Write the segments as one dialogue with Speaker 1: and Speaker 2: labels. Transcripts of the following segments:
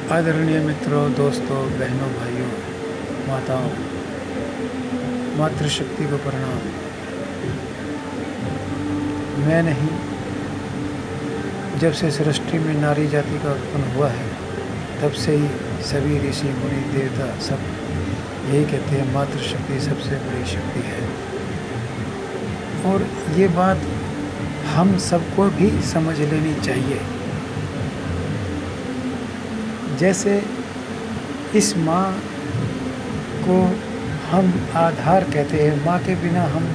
Speaker 1: आदरणीय मित्रों, दोस्तों, बहनों, भाइयों, माताओं, मातृशक्ति को प्रणाम। मैं नहीं, जब से सृष्टि में नारी जाति का उत्पन्न हुआ है तब से ही सभी ऋषि मुनि देवता सब यही कहते हैं, मातृशक्ति सबसे बड़ी शक्ति है। और ये बात हम सबको भी समझ लेनी चाहिए। जैसे इस माँ को हम आधार कहते हैं, माँ के बिना हम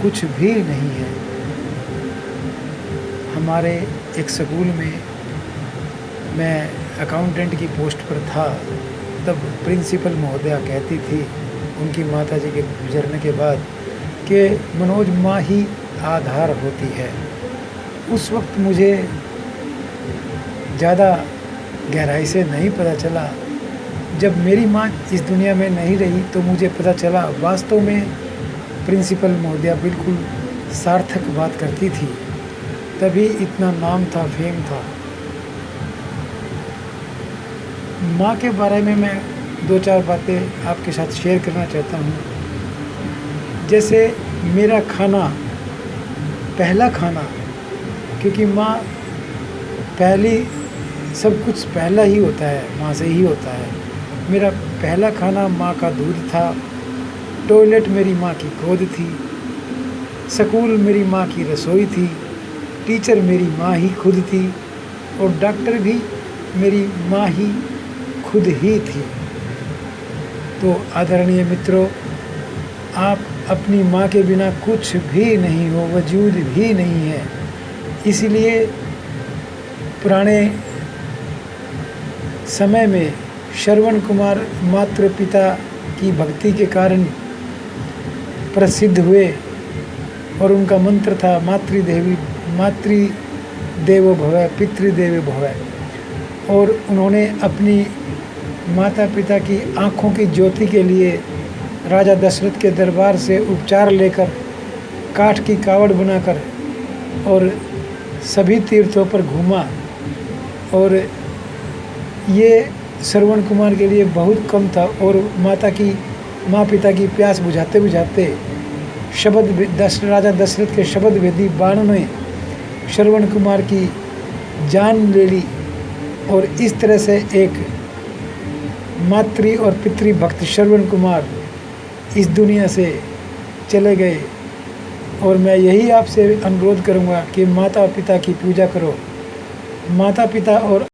Speaker 1: कुछ भी नहीं है। हमारे एक स्कूल में मैं अकाउंटेंट की पोस्ट पर था, तब प्रिंसिपल महोदया कहती थी उनकी माताजी के गुजरने के बाद कि मनोज, माँ ही आधार होती है। उस वक्त मुझे ज़्यादा गहराई से नहीं पता चला। जब मेरी माँ इस दुनिया में नहीं रही तो मुझे पता चला वास्तव में प्रिंसिपल महोदया बिल्कुल सार्थक बात करती थी, तभी इतना नाम था, फेम था। माँ के बारे में मैं दो चार बातें आपके साथ शेयर करना चाहता हूँ। जैसे मेरा खाना, पहला खाना, क्योंकि माँ पहली, सब कुछ पहला ही होता है, माँ से ही होता है। मेरा पहला खाना माँ का दूध था, टॉयलेट मेरी माँ की गोद थी, स्कूल मेरी माँ की रसोई थी, टीचर मेरी माँ ही खुद थी और डॉक्टर भी मेरी माँ ही खुद ही थी। तो आदरणीय मित्रों, आप अपनी माँ के बिना कुछ भी नहीं हो, वजूद भी नहीं है। इसलिए पुराने समय में श्रवण कुमार मातृ पिता की भक्ति के कारण प्रसिद्ध हुए और उनका मंत्र था मातृदेवो भव, पितृदेवो भव। और उन्होंने अपनी माता पिता की आँखों की ज्योति के लिए राजा दशरथ के दरबार से उपचार लेकर काठ की कावड़ बनाकर और सभी तीर्थों पर घूमा। और ये श्रवण कुमार के लिए बहुत कम था और माँ पिता की प्यास बुझाते बुझाते राजा दशरथ के शब्द वेदी बाण ने श्रवण कुमार की जान ले ली। और इस तरह से एक मातृ और पितृ भक्त श्रवण कुमार इस दुनिया से चले गए। और मैं यही आपसे अनुरोध करूँगा कि माता पिता की पूजा करो। माता पिता और